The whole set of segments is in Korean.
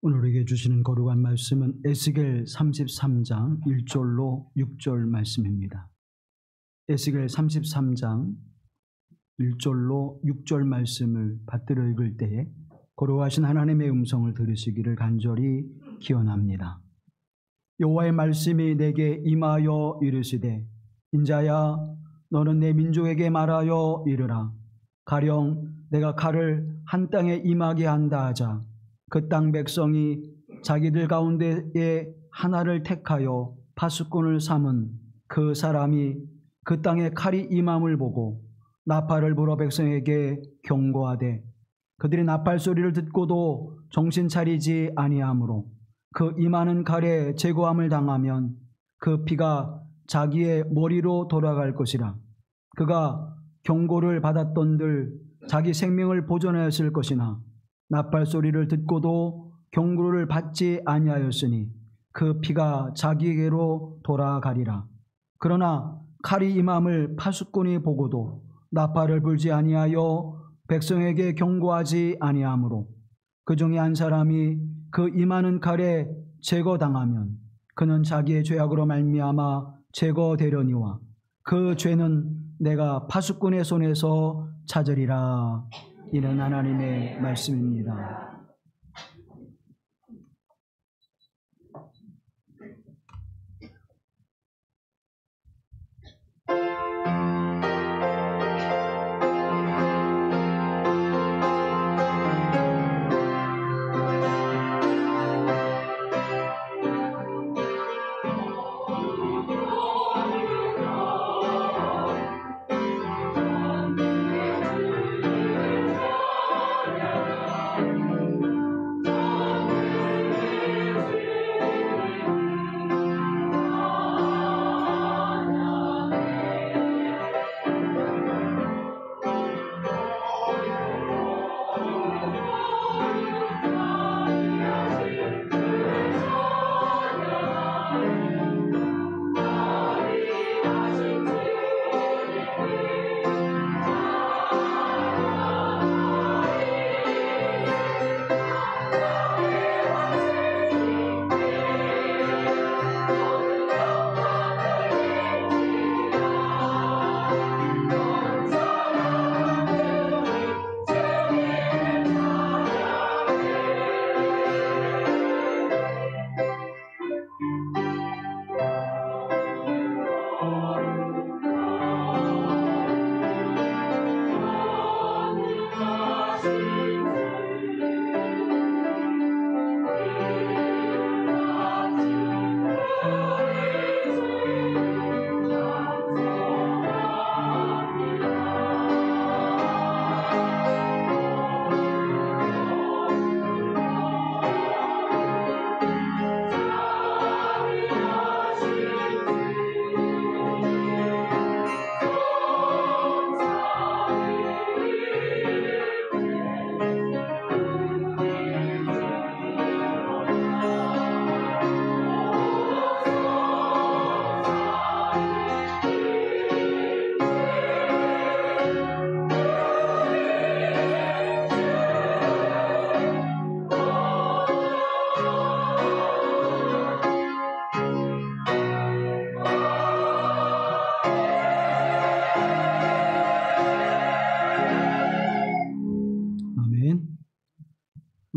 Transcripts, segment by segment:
오늘 우리에게 주시는 거룩한 말씀은 에스겔 33장 1절로 6절 말씀입니다. 에스겔 33장 1절로 6절 말씀을 받들어 읽을 때에 거룩하신 하나님의 음성을 들으시기를 간절히 기원합니다. 여호와의 말씀이 내게 임하여 이르시되 인자야 너는 내 민족에게 말하여 이르라. 가령 내가 칼을 한 땅에 임하게 한다 하자 그 땅 백성이 자기들 가운데에 하나를 택하여 파수꾼을 삼은 그 사람이 그 땅에 칼이 임함을 보고 나팔을 불어 백성에게 경고하되 그들이 나팔 소리를 듣고도 정신 차리지 아니하므로 그 임하는 칼에 제거함을 당하면 그 피가 자기의 머리로 돌아갈 것이라. 그가 경고를 받았던들 자기 생명을 보존하였을 것이나 나팔 소리를 듣고도 경고를 받지 아니하였으니 그 피가 자기에게로 돌아가리라. 그러나 칼이 임함을 파수꾼이 보고도 나팔을 불지 아니하여 백성에게 경고하지 아니하므로 그 중에 한 사람이 그 임하는 칼에 제거당하면 그는 자기의 죄악으로 말미암아 제거되려니와 그 죄는 내가 파수꾼의 손에서 찾으리라. 이는 하나님의 말씀입니다.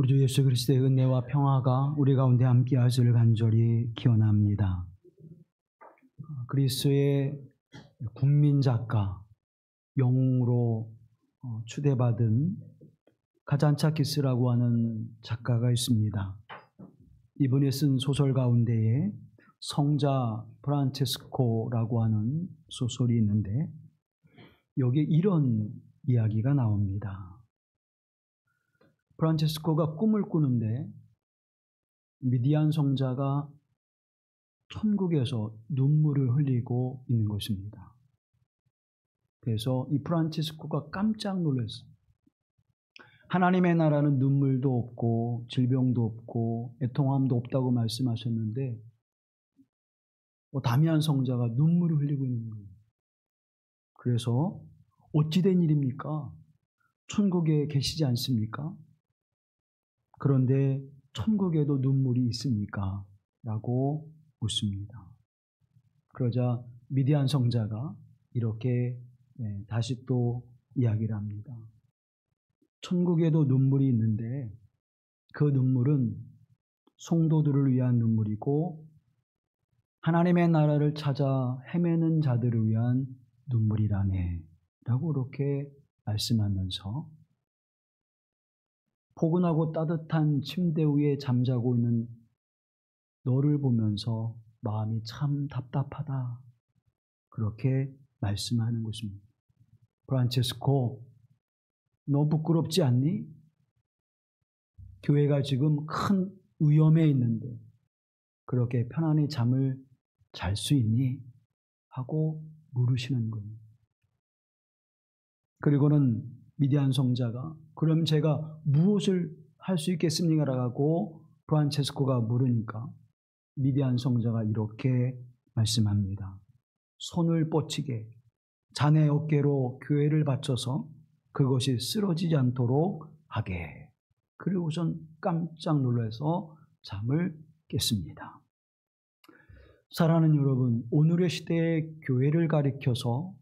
우리 주 예수 그리스도의 은혜와 평화가 우리 가운데 함께 하시기를 간절히 기원합니다. 그리스의 국민 작가, 영웅으로 추대받은 카잔차키스라고 하는 작가가 있습니다. 이분이 쓴 소설 가운데에 성자 프란체스코라고 하는 소설이 있는데 여기에 이런 이야기가 나옵니다. 프란체스코가 꿈을 꾸는데 미디안 성자가 천국에서 눈물을 흘리고 있는 것입니다. 그래서 이 프란체스코가 깜짝 놀랐어요. 하나님의 나라는 눈물도 없고 질병도 없고 애통함도 없다고 말씀하셨는데 다미안 성자가 눈물을 흘리고 있는 거예요. 그래서 어찌 된 일입니까? 천국에 계시지 않습니까? 그런데 천국에도 눈물이 있습니까? 라고 묻습니다. 그러자 미디안 성자가 이렇게 다시 또 이야기를 합니다. 천국에도 눈물이 있는데 그 눈물은 성도들을 위한 눈물이고 하나님의 나라를 찾아 헤매는 자들을 위한 눈물이라네 라고 이렇게 말씀하면서 포근하고 따뜻한 침대 위에 잠자고 있는 너를 보면서 마음이 참 답답하다 그렇게 말씀하는 것입니다. 프란체스코, 너 부끄럽지 않니? 교회가 지금 큰 위험에 있는데 그렇게 편안히 잠을 잘 수 있니? 하고 물으시는 겁니다. 그리고는 미디안 성자가 그럼 제가 무엇을 할 수 있겠습니까? 라고 프란체스코가 물으니까 미디안 성자가 이렇게 말씀합니다. 손을 뻗치게 자네 어깨로 교회를 받쳐서 그것이 쓰러지지 않도록 하게. 그리고선 깜짝 놀라서 잠을 깼습니다. 사랑하는 여러분, 오늘의 시대의 교회를 가리켜서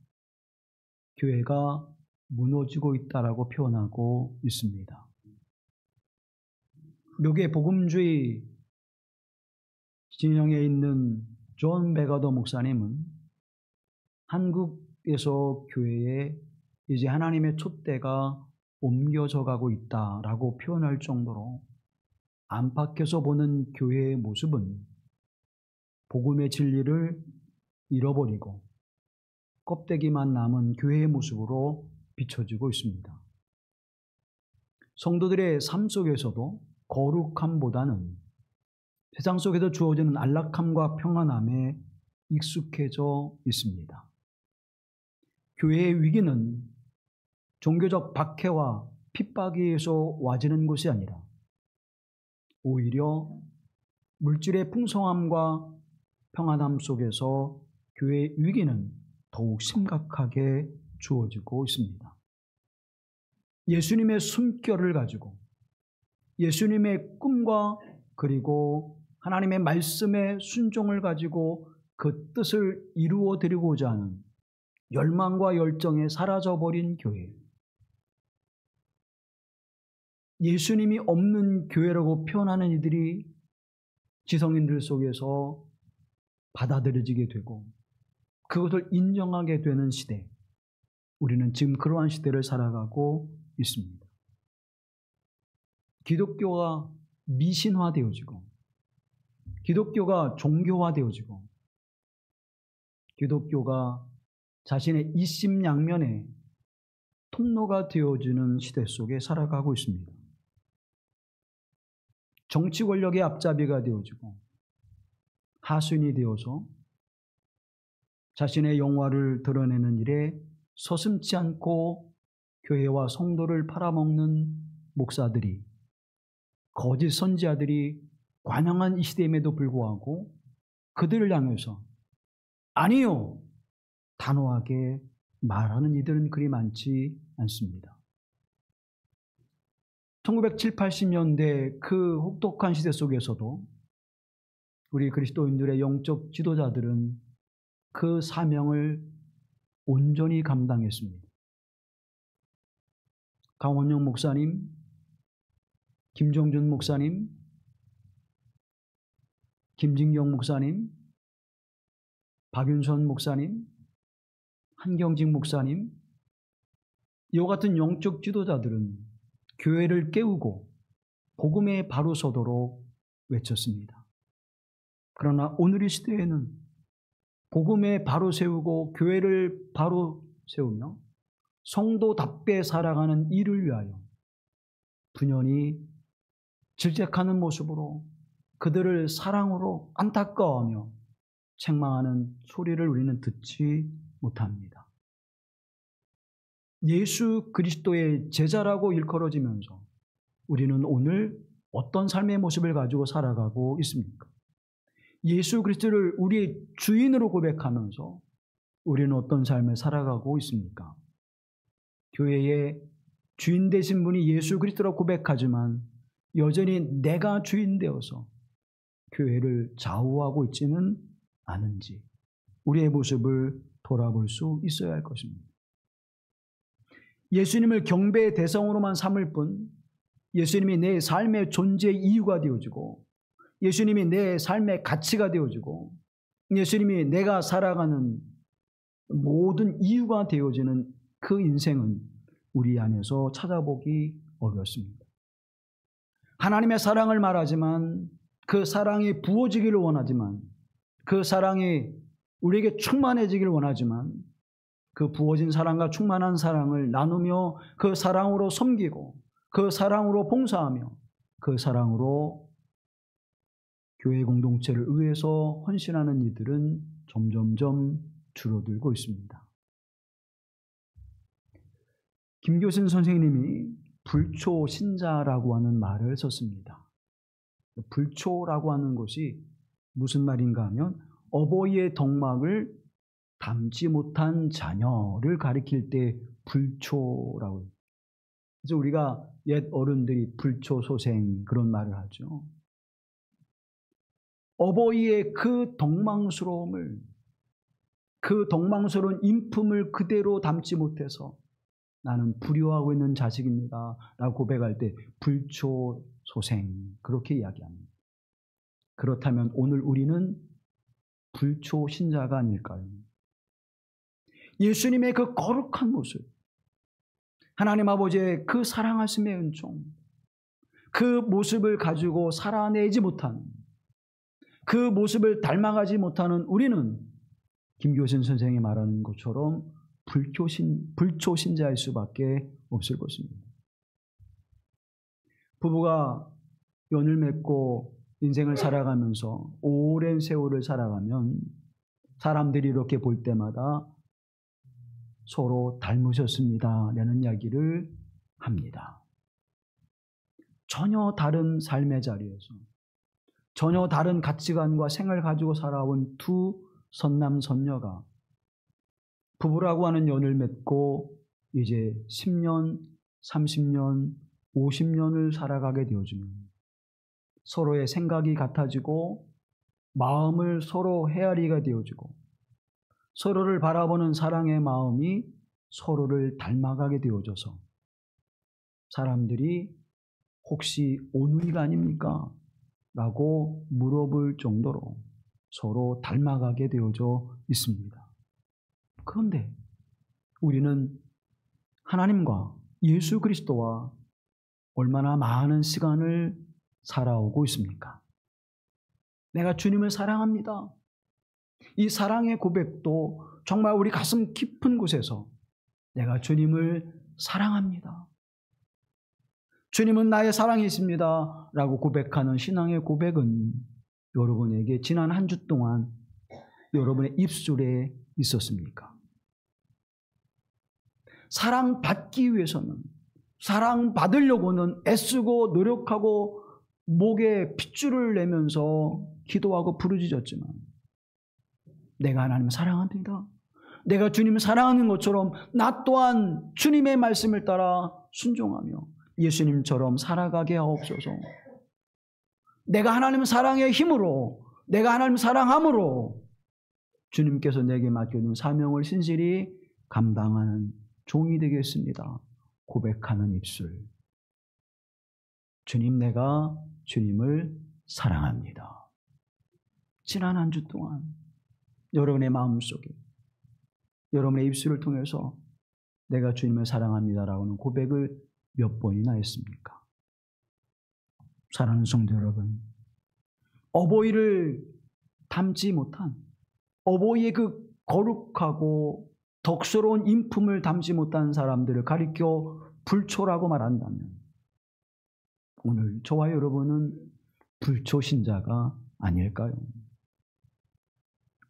교회가 무너지고 있다라고 표현하고 있습니다. 미국의 복음주의 진영에 있는 존 베가더 목사님은 한국에서 교회에 이제 하나님의 촛대가 옮겨져 가고 있다라고 표현할 정도로 안팎에서 보는 교회의 모습은 복음의 진리를 잃어버리고 껍데기만 남은 교회의 모습으로 비춰지고 있습니다. 성도들의 삶 속에서도 거룩함보다는 세상 속에서 주어지는 안락함과 평안함에 익숙해져 있습니다. 교회의 위기는 종교적 박해와 핍박에 의해서 와지는 것이 아니라 오히려 물질의 풍성함과 평안함 속에서 교회의 위기는 더욱 심각하게 주어지고 있습니다. 예수님의 숨결을 가지고 예수님의 꿈과 그리고 하나님의 말씀의 순종을 가지고 그 뜻을 이루어 드리고자 하는 열망과 열정에 사라져버린 교회, 예수님이 없는 교회라고 표현하는 이들이 지성인들 속에서 받아들여지게 되고 그것을 인정하게 되는 시대, 우리는 지금 그러한 시대를 살아가고 있습니다. 기독교가 미신화되어지고 기독교가 종교화되어지고 기독교가 자신의 이심양면의 통로가 되어지는 시대 속에 살아가고 있습니다. 정치 권력의 앞잡이가 되어지고 하수인이 되어서 자신의 영화를 드러내는 일에 서슴지 않고 교회와 성도를 팔아먹는 목사들이, 거짓 선지자들이 관영한 이 시대임에도 불구하고 그들을 향해서 아니요! 단호하게 말하는 이들은 그리 많지 않습니다. 1970, 80년대 그 혹독한 시대 속에서도 우리 그리스도인들의 영적 지도자들은 그 사명을 온전히 감당했습니다. 강원영 목사님, 김정준 목사님, 김진경 목사님, 박윤선 목사님, 한경직 목사님, 이와 같은 영적 지도자들은 교회를 깨우고 복음에 바로 서도록 외쳤습니다. 그러나 오늘의 시대에는 복음에 바로 세우고 교회를 바로 세우며 성도답게 살아가는 이를 위하여 분연히 질책하는 모습으로 그들을 사랑으로 안타까워하며 책망하는 소리를 우리는 듣지 못합니다. 예수 그리스도의 제자라고 일컬어지면서 우리는 오늘 어떤 삶의 모습을 가지고 살아가고 있습니까? 예수 그리스도를 우리의 주인으로 고백하면서 우리는 어떤 삶을 살아가고 있습니까? 교회의 주인 되신 분이 예수 그리스도라고 고백하지만 여전히 내가 주인 되어서 교회를 좌우하고 있지는 않은지 우리의 모습을 돌아볼 수 있어야 할 것입니다. 예수님을 경배의 대상으로만 삼을 뿐 예수님이 내 삶의 존재의 이유가 되어지고 예수님이 내 삶의 가치가 되어지고 예수님이 내가 살아가는 모든 이유가 되어지는 그 인생은 우리 안에서 찾아보기 어렵습니다. 하나님의 사랑을 말하지만 그 사랑이 부어지기를 원하지만 그 사랑이 우리에게 충만해지기를 원하지만 그 부어진 사랑과 충만한 사랑을 나누며 그 사랑으로 섬기고 그 사랑으로 봉사하며 그 사랑으로 교회 공동체를 위해서 헌신하는 이들은 점점점 줄어들고 있습니다. 김교신 선생님이 불초신자라고 하는 말을 썼습니다. 불초라고 하는 것이 무슨 말인가 하면 어버이의 덕막을 담지 못한 자녀를 가리킬 때 불초라고 해요. 그래서 우리가 옛 어른들이 불초소생 그런 말을 하죠. 어버이의 그 덕망스러움을, 그 덕망스러운 인품을 그대로 담지 못해서 나는 불효하고 있는 자식입니다 라고 고백할 때 불초소생 그렇게 이야기합니다. 그렇다면 오늘 우리는 불초신자가 아닐까요? 예수님의 그 거룩한 모습, 하나님 아버지의 그 사랑하심의 은총, 그 모습을 가지고 살아내지 못하는, 그 모습을 닮아가지 못하는 우리는 김교신 선생이 말하는 것처럼 불초신자일 수밖에 없을 것입니다. 부부가 연을 맺고 인생을 살아가면서 오랜 세월을 살아가면 사람들이 이렇게 볼 때마다 서로 닮으셨습니다 라는 이야기를 합니다. 전혀 다른 삶의 자리에서 전혀 다른 가치관과 생을 가지고 살아온 두 선남 선녀가 부부라고 하는 연을 맺고 이제 10년, 30년, 50년을 살아가게 되어지면 서로의 생각이 같아지고 마음을 서로 헤아리게 되어지고 서로를 바라보는 사랑의 마음이 서로를 닮아가게 되어져서 사람들이 혹시 오누이가 아닙니까? 라고 물어볼 정도로 서로 닮아가게 되어져 있습니다. 그런데 우리는 하나님과 예수 그리스도와 얼마나 많은 시간을 살아오고 있습니까? 내가 주님을 사랑합니다. 이 사랑의 고백도 정말 우리 가슴 깊은 곳에서 내가 주님을 사랑합니다. 주님은 나의 사랑이십니다 라고 고백하는 신앙의 고백은 여러분에게 지난 한 주 동안 여러분의 입술에 있었습니까? 사랑받기 위해서는, 사랑받으려고는 애쓰고 노력하고 목에 핏줄을 내면서 기도하고 부르짖었지만 내가 하나님을 사랑합니다. 내가 주님을 사랑하는 것처럼 나 또한 주님의 말씀을 따라 순종하며 예수님처럼 살아가게 하옵소서. 내가 하나님의 사랑의 힘으로, 내가 하나님을 사랑함으로 주님께서 내게 맡겨준 사명을 신실히 감당하는 종이 되겠습니다. 고백하는 입술. 주님, 내가 주님을 사랑합니다. 지난 한 주 동안 여러분의 마음속에 여러분의 입술을 통해서 내가 주님을 사랑합니다라고는 고백을 몇 번이나 했습니까? 사랑하는 성도 여러분, 어버이를 닮지 못한, 어버이의 그 거룩하고 덕스러운 인품을 담지 못한 사람들을 가리켜 불초라고 말한다면 오늘 저와 여러분은 불초신자가 아닐까요?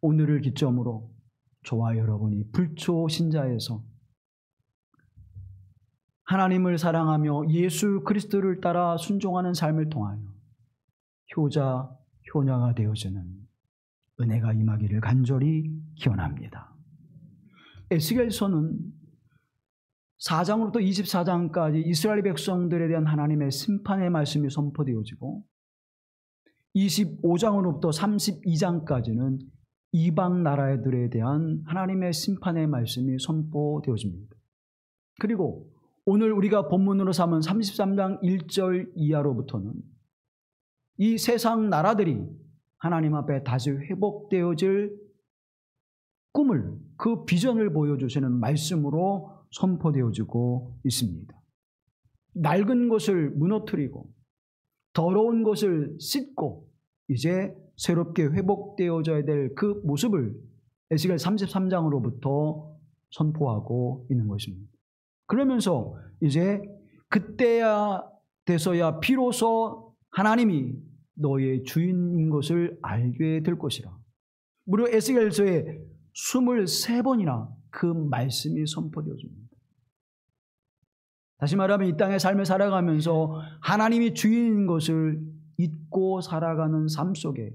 오늘을 기점으로 저와 여러분이 불초신자에서 하나님을 사랑하며 예수 그리스도를 따라 순종하는 삶을 통하여 효자, 효녀가 되어지는 은혜가 임하기를 간절히 기원합니다. 에스겔서는 4장으로부터 24장까지 이스라엘 백성들에 대한 하나님의 심판의 말씀이 선포되어지고 25장으로부터 32장까지는 이방 나라들에 대한 하나님의 심판의 말씀이 선포되어집니다. 그리고 오늘 우리가 본문으로 삼은 33장 1절 이하로부터는 이 세상 나라들이 하나님 앞에 다시 회복되어질 꿈을, 그 비전을 보여주시는 말씀으로 선포되어지고 있습니다. 낡은 것을 무너뜨리고 더러운 것을 씻고 이제 새롭게 회복되어져야 될 그 모습을 에스겔 33장으로부터 선포하고 있는 것입니다. 그러면서 이제 그때야 돼서야 비로소 하나님이 너의 주인인 것을 알게 될 것이라. 무려 에스겔서에 23번이나 그 말씀이 선포되어집니다. 다시 말하면 이 땅의 삶을 살아가면서 하나님이 주인인 것을 잊고 살아가는 삶 속에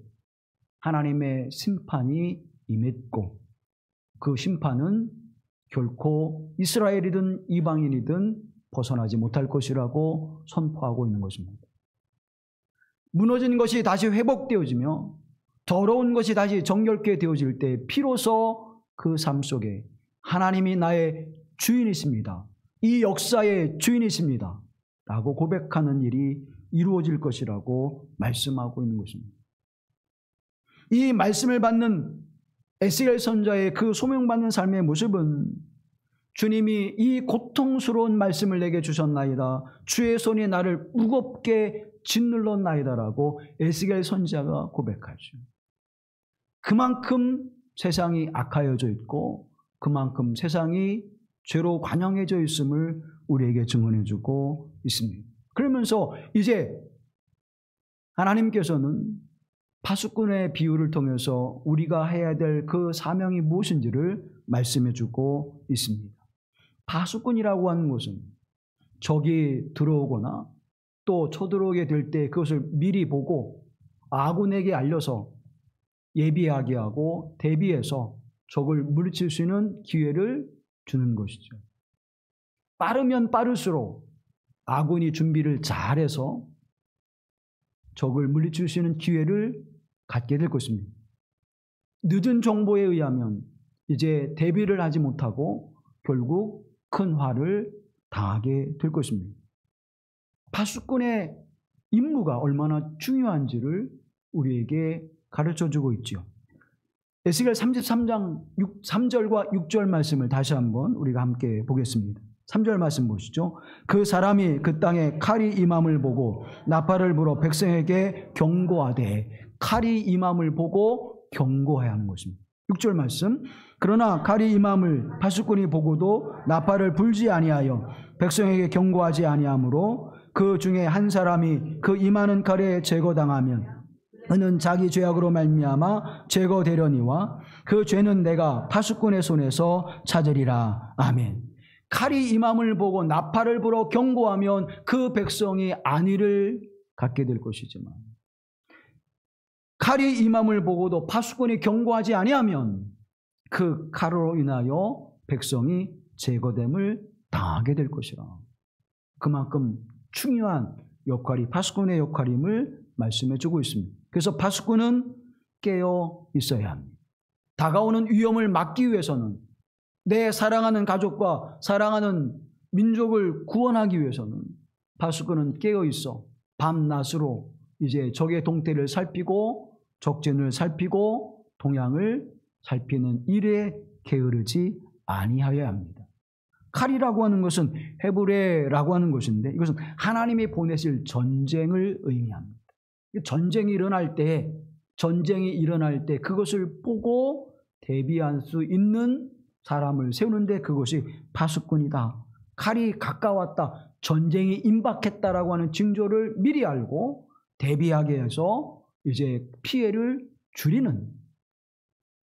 하나님의 심판이 임했고 그 심판은 결코 이스라엘이든 이방인이든 벗어나지 못할 것이라고 선포하고 있는 것입니다. 무너진 것이 다시 회복되어지며 더러운 것이 다시 정결케 되어질 때 비로소 그 삶 속에 하나님이 나의 주인이십니다. 이 역사의 주인이십니다. 라고 고백하는 일이 이루어질 것이라고 말씀하고 있는 것입니다. 이 말씀을 받는 에스겔 선지자의 그 소명받는 삶의 모습은 주님이 이 고통스러운 말씀을 내게 주셨나이다. 주의 손이 나를 무겁게 짓눌렀나이다라고 에스겔 선지자가 고백하죠. 그만큼 세상이 악하여져 있고 그만큼 세상이 죄로 관영해져 있음을 우리에게 증언해주고 있습니다. 그러면서 이제 하나님께서는 파수꾼의 비유를 통해서 우리가 해야 될 그 사명이 무엇인지를 말씀해주고 있습니다. 파수꾼이라고 하는 것은 적이 들어오거나 또 쳐들어오게 될 때 그것을 미리 보고 아군에게 알려서 예비하게 하고 대비해서 적을 물리칠 수 있는 기회를 주는 것이죠. 빠르면 빠를수록 아군이 준비를 잘해서 적을 물리칠 수 있는 기회를 갖게 될 것입니다. 늦은 정보에 의하면 이제 대비를 하지 못하고 결국 큰 화를 당하게 될 것입니다. 파수꾼의 임무가 얼마나 중요한지를 우리에게 가르쳐주고 있죠. 에스겔 33장 3절과 6절 말씀을 다시 한번 우리가 함께 보겠습니다. 3절 말씀 보시죠. 그 사람이 그 땅에 칼이 임함을 보고 나팔을 불어 백성에게 경고하되, 칼이 임함을 보고 경고해야 하는 것입니다. 6절 말씀. 그러나 칼이 임함을 파수꾼이 보고도 나팔을 불지 아니하여 백성에게 경고하지 아니하므로 그 중에 한 사람이 그 임하는 칼에 제거당하면 그는 자기 죄악으로 말미암아 제거되려니와 그 죄는 내가 파수꾼의 손에서 찾으리라. 아멘. 칼이 임함을 보고 나팔을 불어 경고하면 그 백성이 안위를 갖게 될 것이지만 칼이 임함을 보고도 파수꾼이 경고하지 아니하면 그 칼로 인하여 백성이 제거됨을 당하게 될 것이라. 그만큼 중요한 역할이 파수꾼의 역할임을 말씀해 주고 있습니다. 그래서 파수꾼은 깨어 있어야 합니다. 다가오는 위험을 막기 위해서는, 내 사랑하는 가족과 사랑하는 민족을 구원하기 위해서는 파수꾼은 깨어 있어 밤낮으로 이제 적의 동태를 살피고 적진을 살피고 동향을 살피는 일에 게으르지 아니하여야 합니다. 칼이라고 하는 것은 헤브레라고 하는 것인데 이것은 하나님이 보내실 전쟁을 의미합니다. 전쟁이 일어날 때 그것을 보고 대비할 수 있는 사람을 세우는데 그것이 파수꾼이다. 칼이 가까웠다. 전쟁이 임박했다라고 하는 징조를 미리 알고 대비하게 해서 이제 피해를 줄이는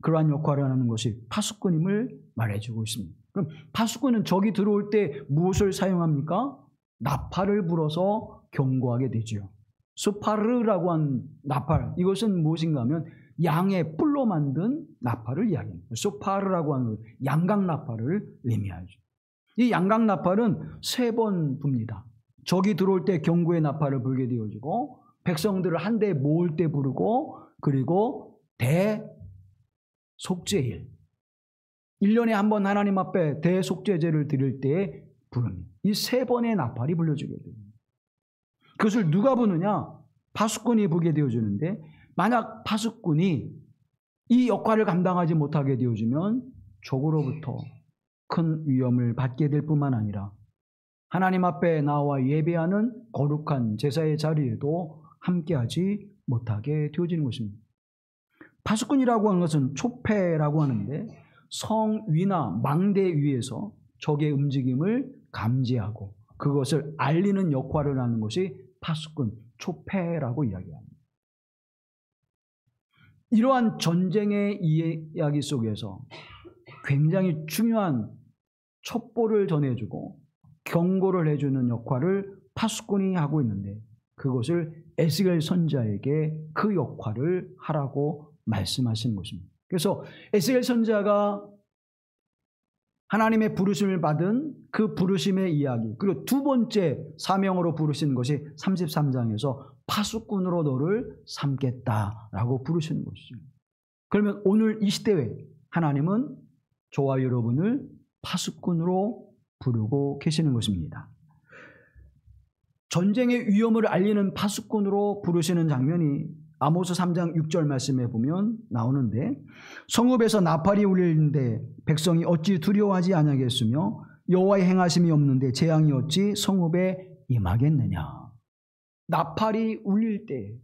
그러한 역할을 하는 것이 파수꾼임을 말해주고 있습니다. 그럼 파수꾼은 적이 들어올 때 무엇을 사용합니까? 나팔을 불어서 경고하게 되죠. 소파르라고 한 나팔, 이것은 무엇인가 하면 양의 뿔로 만든 나팔을 이야기합니다. 소파르라고 하는 양각 나팔을 의미하죠. 이 양각 나팔은 3번 붑니다. 적이 들어올 때 경고의 나팔을 불게 되어지고, 백성들을 한데 모을 때 부르고, 그리고 대속죄일, 1년에 한 번 하나님 앞에 대속죄제를 드릴 때 부릅니다. 이 3번의 나팔이 불려지게 됩니다. 그것을 누가 부느냐? 파수꾼이 부게 되어주는데, 만약 파수꾼이 이 역할을 감당하지 못하게 되어지면 적으로부터 큰 위험을 받게 될 뿐만 아니라 하나님 앞에 나와 예배하는 거룩한 제사의 자리에도 함께하지 못하게 되어지는 것입니다. 파수꾼이라고 하는 것은 촉패라고 하는데, 성 위나 망대 위에서 적의 움직임을 감지하고 그것을 알리는 역할을 하는 것이 파수꾼, 촉패라고 이야기합니다. 이러한 전쟁의 이야기 속에서 굉장히 중요한 첩보를 전해주고 경고를 해주는 역할을 파수꾼이 하고 있는데, 그것을 에스겔 선지자에게 그 역할을 하라고 말씀하시는 것입니다. 그래서 에스겔 선지자가 하나님의 부르심을 받은 그 부르심의 이야기, 그리고 두 번째 사명으로 부르신 것이 33장에서 파수꾼으로 너를 삼겠다라고 부르시는 것이죠. 그러면 오늘 이 시대에 하나님은 저와 여러분을 파수꾼으로 부르고 계시는 것입니다. 전쟁의 위험을 알리는 파수꾼으로 부르시는 장면이 아모스 3장 6절 말씀에 보면 나오는데, 성읍에서 나팔이 울리는데 백성이 어찌 두려워하지 아니하겠으며 여호와의 행하심이 없는데 재앙이 어찌 성읍에 임하겠느냐. 나팔이 울릴 때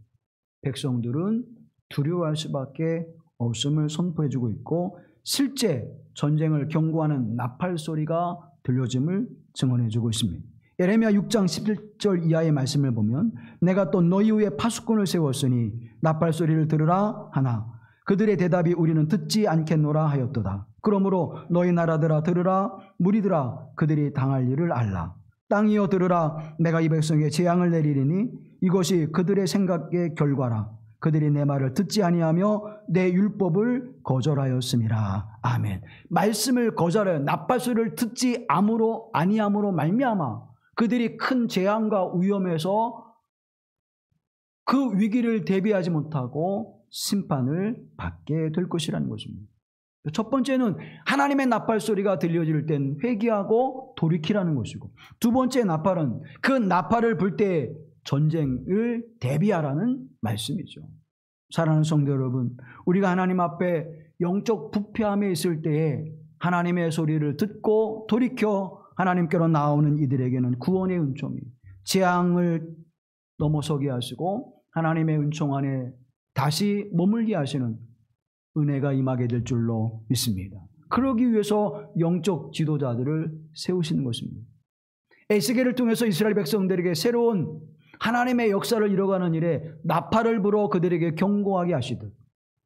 백성들은 두려워할 수밖에 없음을 선포해주고 있고, 실제 전쟁을 경고하는 나팔 소리가 들려짐을 증언해주고 있습니다. 예레미야 6장 11절 이하의 말씀을 보면, 내가 또 너희 위에 파수꾼을 세웠으니 나팔 소리를 들으라 하나 그들의 대답이 우리는 듣지 않겠노라 하였도다. 그러므로 너희 나라들아 들으라, 무리들아 그들이 당할 일을 알라. 땅이여 들으라, 내가 이 백성에게 재앙을 내리리니 이것이 그들의 생각의 결과라. 그들이 내 말을 듣지 아니하며 내 율법을 거절하였음이라. 아멘. 말씀을 거절하여 나팔 소리를 듣지 아니함으로 말미암아 그들이 큰 재앙과 위험에서 그 위기를 대비하지 못하고 심판을 받게 될 것이라는 것입니다. 첫 번째는 하나님의 나팔 소리가 들려질 땐 회개하고 돌이키라는 것이고, 두 번째 나팔은 그 나팔을 불 때 전쟁을 대비하라는 말씀이죠. 사랑하는 성도 여러분, 우리가 하나님 앞에 영적 부패함에 있을 때에 하나님의 소리를 듣고 돌이켜 하나님께로 나오는 이들에게는 구원의 은총이, 재앙을 넘어서게 하시고 하나님의 은총 안에 다시 머물게 하시는 은혜가 임하게 될 줄로 믿습니다. 그러기 위해서 영적 지도자들을 세우시는 것입니다. 에스겔을 통해서 이스라엘 백성들에게 새로운 하나님의 역사를 이뤄가는 일에 나팔을 불어 그들에게 경고하게 하시듯,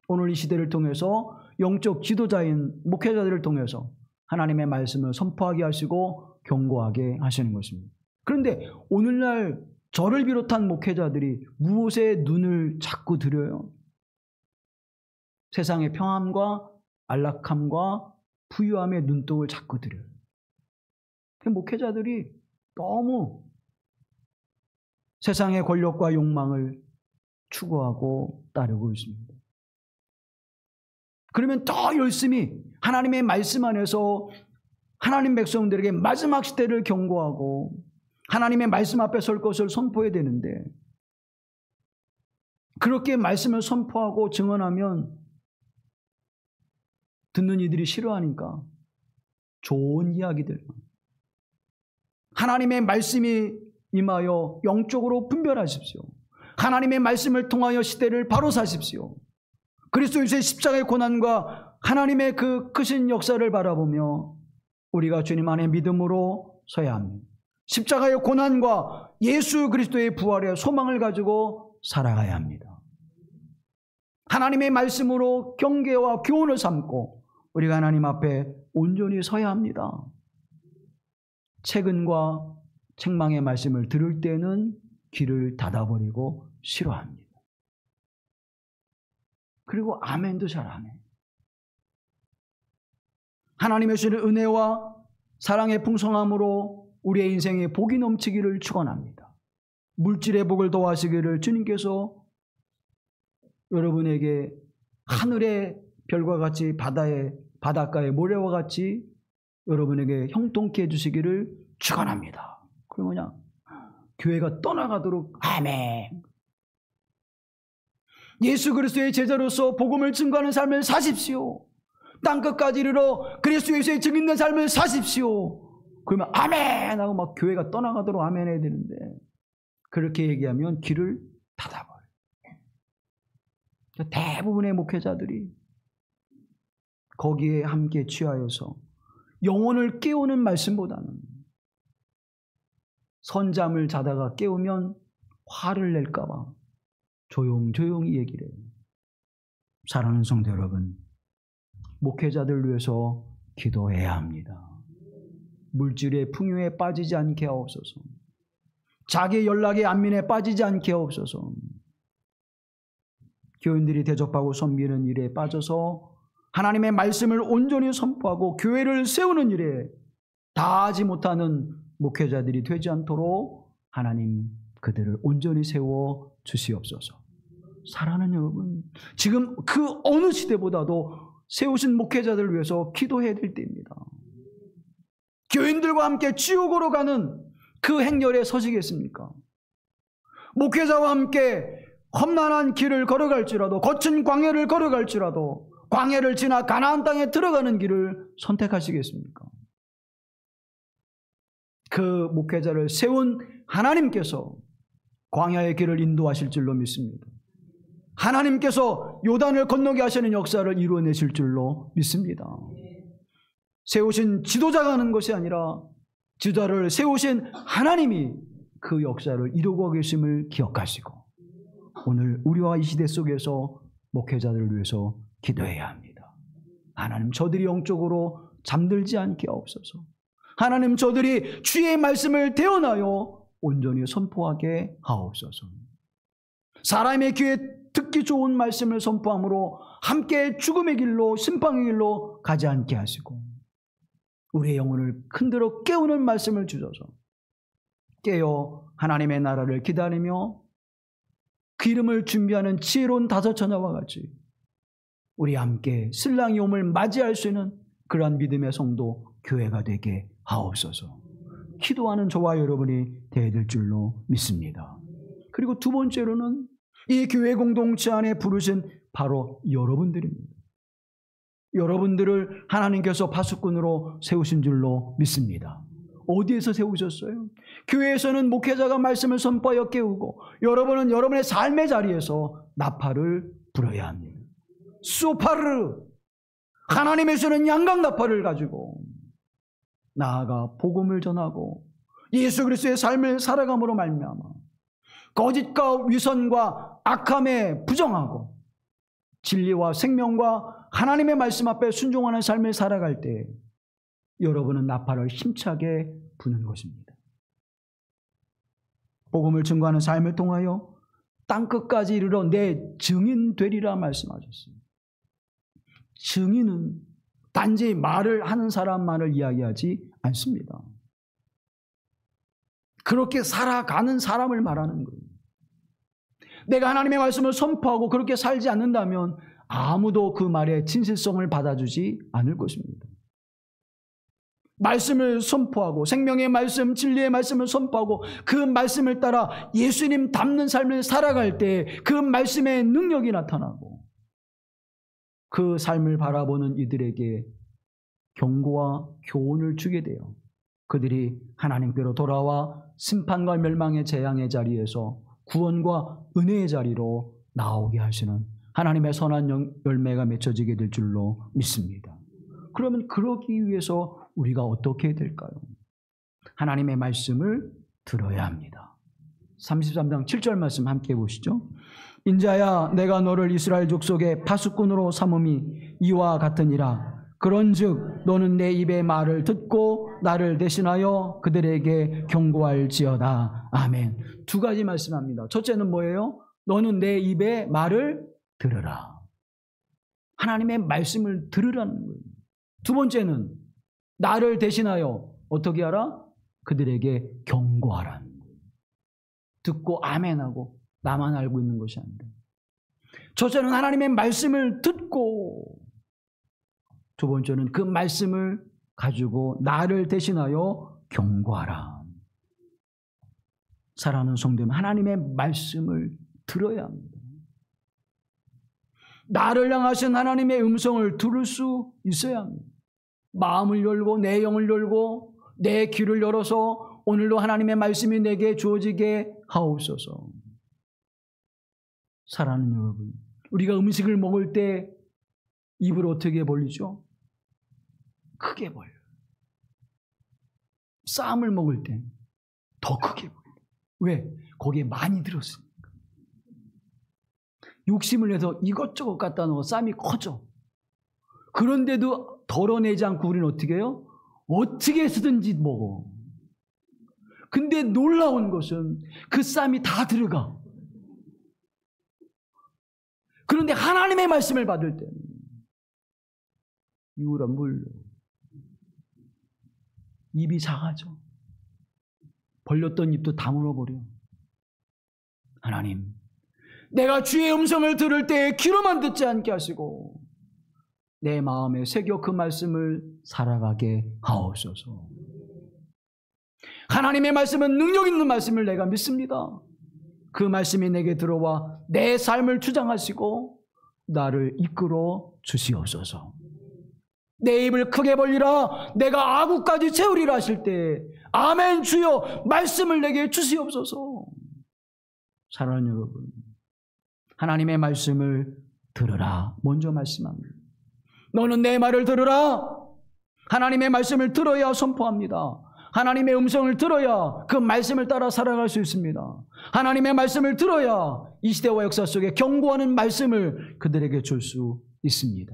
오늘 이 시대를 통해서 영적 지도자인 목회자들을 통해서 하나님의 말씀을 선포하게 하시고 경고하게 하시는 것입니다. 그런데 오늘날 저를 비롯한 목회자들이 무엇에 눈을 자꾸 들여요? 세상의 평안과 안락함과 부유함의 눈독을 자꾸 들여요. 목회자들이 너무 세상의 권력과 욕망을 추구하고 따르고 있습니다. 그러면 더 열심히 하나님의 말씀 안에서 하나님 백성들에게 마지막 시대를 경고하고 하나님의 말씀 앞에 설 것을 선포해야 되는데, 그렇게 말씀을 선포하고 증언하면 듣는 이들이 싫어하니까 좋은 이야기들, 하나님의 말씀이 임하여 영적으로 분별하십시오. 하나님의 말씀을 통하여 시대를 바로 사십시오. 그리스도 예수의 십자가의 고난과 하나님의 그 크신 역사를 바라보며 우리가 주님 안에 믿음으로 서야 합니다. 십자가의 고난과 예수 그리스도의 부활의 소망을 가지고 살아가야 합니다. 하나님의 말씀으로 경계와 교훈을 삼고 우리가 하나님 앞에 온전히 서야 합니다. 책은과 책망의 말씀을 들을 때는 귀를 닫아버리고 싫어합니다. 그리고 아멘도 잘 안 해. 하나님의 주시는 은혜와 사랑의 풍성함으로 우리의 인생에 복이 넘치기를 축원합니다. 물질의 복을 더하시기를 주님께서 여러분에게 하늘의 별과 같이 바닷가의 모래와 같이 여러분에게 형통케 해주시기를 축원합니다. 그러면 교회가 떠나가도록 아멘. 예수 그리스도의 제자로서 복음을 증거하는 삶을 사십시오. 땅끝까지 이르러 그리스도 예수의 증인된 삶을 사십시오. 그러면 아멘 하고 막 교회가 떠나가도록 아멘 해야 되는데 그렇게 얘기하면 길을 닫아버려요. 대부분의 목회자들이 거기에 함께 취하여서 영혼을 깨우는 말씀보다는 선잠을 자다가 깨우면 화를 낼까 봐 조용조용히 얘기를 해요. 사랑하는 성도 여러분, 목회자들 위해서 기도해야 합니다. 물질의 풍요에 빠지지 않게 하옵소서. 자기 연락의 안민에 빠지지 않게 하옵소서. 교인들이 대접하고 섬기는 일에 빠져서 하나님의 말씀을 온전히 선포하고 교회를 세우는 일에 다하지 못하는 목회자들이 되지 않도록 하나님 그들을 온전히 세워 주시옵소서. 사랑하는 여러분, 지금 그 어느 시대보다도 세우신 목회자들을 위해서 기도해야 될 때입니다. 교인들과 함께 지옥으로 가는 그 행렬에 서시겠습니까? 목회자와 함께 험난한 길을 걸어갈지라도, 거친 광야를 걸어갈지라도 광야를 지나 가나안 땅에 들어가는 길을 선택하시겠습니까? 그 목회자를 세운 하나님께서 광야의 길을 인도하실 줄로 믿습니다. 하나님께서 요단을 건너게 하시는 역사를 이루어내실 줄로 믿습니다. 세우신 지도자가 하는 것이 아니라 지도자를 세우신 하나님이 그 역사를 이루고 계심을 기억하시고 오늘 우리와 이 시대 속에서 목회자들을 위해서 기도해야 합니다. 하나님, 저들이 영적으로 잠들지 않게 하옵소서. 하나님, 저들이 주의 말씀을 대언하여 온전히 선포하게 하옵소서. 사람의 귀에 듣기 좋은 말씀을 선포함으로 함께 죽음의 길로, 심판의 길로 가지 않게 하시고 우리의 영혼을 흔들어 깨우는 말씀을 주셔서 깨어 하나님의 나라를 기다리며 그 이름을 준비하는 지혜로운 다섯 처녀와 같이 우리 함께 신랑이 옴을 맞이할 수 있는 그러한 믿음의 성도 교회가 되게 하옵소서. 기도하는 저와 여러분이 되어야 될 줄로 믿습니다. 그리고 두 번째로는 이 교회 공동체 안에 부르신 바로 여러분들입니다. 여러분들을 하나님께서 파수꾼으로 세우신 줄로 믿습니다. 어디에서 세우셨어요? 교회에서는 목회자가 말씀을 선포하여 깨우고 여러분은 여러분의 삶의 자리에서 나팔을 불어야 합니다. 소파르, 하나님에서는 양각 나팔을 가지고 나아가 복음을 전하고 예수 그리스도의 삶을 살아감으로 말미암아 거짓과 위선과 악함에 부정하고 진리와 생명과 하나님의 말씀 앞에 순종하는 삶을 살아갈 때 여러분은 나팔을 힘차게 부는 것입니다. 복음을 증거하는 삶을 통하여 땅끝까지 이르러 내 증인 되리라 말씀하셨습니다. 증인은 단지 말을 하는 사람만을 이야기하지 않습니다. 그렇게 살아가는 사람을 말하는 거예요. 내가 하나님의 말씀을 선포하고 그렇게 살지 않는다면 아무도 그 말의 진실성을 받아주지 않을 것입니다. 말씀을 선포하고 생명의 말씀, 진리의 말씀을 선포하고 그 말씀을 따라 예수님 닮는 삶을 살아갈 때 그 말씀의 능력이 나타나고 그 삶을 바라보는 이들에게 경고와 교훈을 주게 돼요. 그들이 하나님께로 돌아와 심판과 멸망의 재앙의 자리에서 구원과 은혜의 자리로 나오게 하시는 하나님의 선한 열매가 맺혀지게 될 줄로 믿습니다. 그러면 그러기 위해서 우리가 어떻게 해야 될까요? 하나님의 말씀을 들어야 합니다. 33장 7절 말씀 함께 보시죠. 인자야 내가 너를 이스라엘 족속의 파수꾼으로 삼음이 이와 같으니라. 그런즉 너는 내 입의 말을 듣고 나를 대신하여 그들에게 경고할지어다. 아멘. 두 가지 말씀합니다. 첫째는 뭐예요? 너는 내 입의 말을 들으라. 하나님의 말씀을 들으라는 거예요. 두 번째는 나를 대신하여 어떻게 하라? 그들에게 경고하라. 듣고 아멘하고 나만 알고 있는 것이 아니라 첫째는 하나님의 말씀을 듣고, 두 번째는 그 말씀을 가지고 나를 대신하여 경고하라. 사랑하는 성도님, 하나님의 말씀을 들어야 합니다. 나를 향하신 하나님의 음성을 들을 수 있어야 합니다. 마음을 열고 내 영을 열고 내 귀를 열어서 오늘도 하나님의 말씀이 내게 주어지게 하옵소서. 사랑하는 여러분, 우리가 음식을 먹을 때 입을 어떻게 벌리죠? 크게 벌려요. 쌈을 먹을 때 더 크게 벌려요. 왜? 거기에 많이 들었으니까. 욕심을 내서 이것저것 갖다 넣어 쌈이 커져. 그런데도 덜어내지 않고 우리는 어떻게 해요? 어떻게 해서든지 먹어. 근데 놀라운 것은 그 쌈이 다 들어가. 그런데 하나님의 말씀을 받을 때는 이유라 물로 입이 작아져. 벌렸던 입도 다물어버려. 하나님, 내가 주의 음성을 들을 때 귀로만 듣지 않게 하시고 내 마음에 새겨 그 말씀을 살아가게 하옵소서. 하나님의 말씀은 능력 있는 말씀을 내가 믿습니다. 그 말씀이 내게 들어와 내 삶을 주장하시고 나를 이끌어 주시옵소서. 내 입을 크게 벌리라 내가 아구까지 채우리라 하실 때 아멘 주여 말씀을 내게 주시옵소서. 사랑하는 여러분, 하나님의 말씀을 들으라 먼저 말씀합니다. 너는 내 말을 들으라. 하나님의 말씀을 들어야 선포합니다. 하나님의 음성을 들어야 그 말씀을 따라 살아갈 수 있습니다. 하나님의 말씀을 들어야 이 시대와 역사 속에 경고하는 말씀을 그들에게 줄 수 있습니다.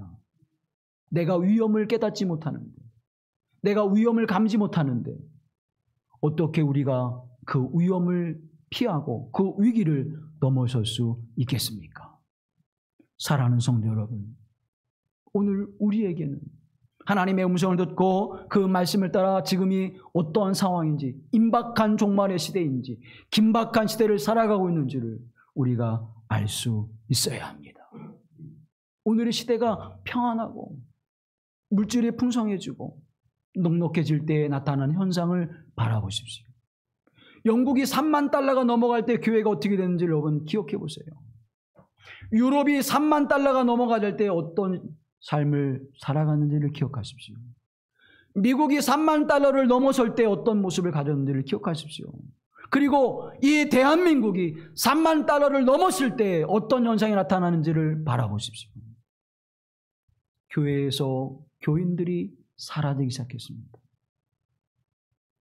내가 위험을 깨닫지 못하는데, 내가 위험을 감지 못하는데 어떻게 우리가 그 위험을 피하고 그 위기를 넘어설 수 있겠습니까? 사랑하는 성도 여러분, 오늘 우리에게는 하나님의 음성을 듣고 그 말씀을 따라 지금이 어떠한 상황인지, 임박한 종말의 시대인지 긴박한 시대를 살아가고 있는지를 우리가 알 수 있어야 합니다. 오늘의 시대가 평안하고 물질이 풍성해지고 넉넉해질 때에 나타나는 현상을 바라보십시오. 영국이 3만 달러가 넘어갈 때 교회가 어떻게 되는지 여러분 기억해 보세요. 유럽이 3만 달러가 넘어갈 때 어떤 삶을 살아가는지를 기억하십시오. 미국이 3만 달러를 넘어설 때 어떤 모습을 가졌는지를 기억하십시오. 그리고 이 대한민국이 3만 달러를 넘었을 때 어떤 현상이 나타나는지를 바라보십시오. 교회에서 교인들이 사라지기 시작했습니다.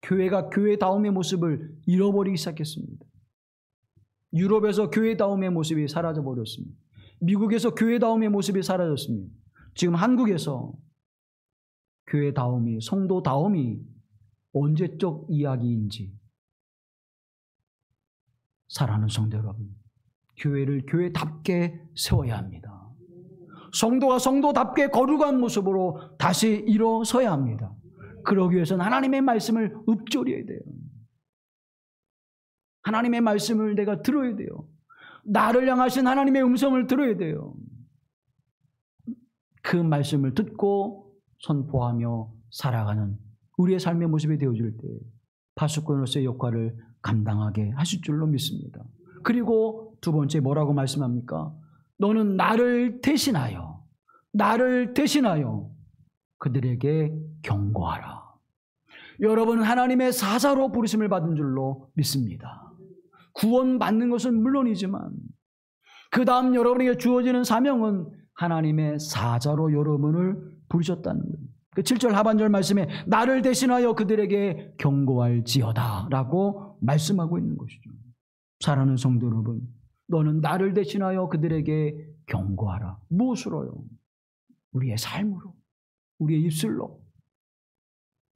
교회가 교회다움의 모습을 잃어버리기 시작했습니다. 유럽에서 교회다움의 모습이 사라져버렸습니다. 미국에서 교회다움의 모습이 사라졌습니다. 지금 한국에서 교회다움이, 성도다움이 언제적 이야기인지, 사랑하는 성도 여러분, 교회를 교회답게 세워야 합니다. 성도가 성도답게 거룩한 모습으로 다시 일어서야 합니다. 그러기 위해서는 하나님의 말씀을 읊조려야 돼요. 하나님의 말씀을 내가 들어야 돼요. 나를 향하신 하나님의 음성을 들어야 돼요. 그 말씀을 듣고 선포하며 살아가는 우리의 삶의 모습이 되어질 때 파수꾼으로서의 역할을 감당하게 하실 줄로 믿습니다. 그리고 두 번째 뭐라고 말씀합니까? 너는 나를 대신하여 그들에게 경고하라. 여러분은 하나님의 사자로 부르심을 받은 줄로 믿습니다. 구원받는 것은 물론이지만 그 다음 여러분에게 주어지는 사명은 하나님의 사자로 여러분을 부르셨다는 거예요. 그 7절 하반절 말씀에 나를 대신하여 그들에게 경고할지어다 라고 말씀하고 있는 것이죠. 사랑하는 성도 여러분, 너는 나를 대신하여 그들에게 경고하라. 무엇으로요? 우리의 삶으로, 우리의 입술로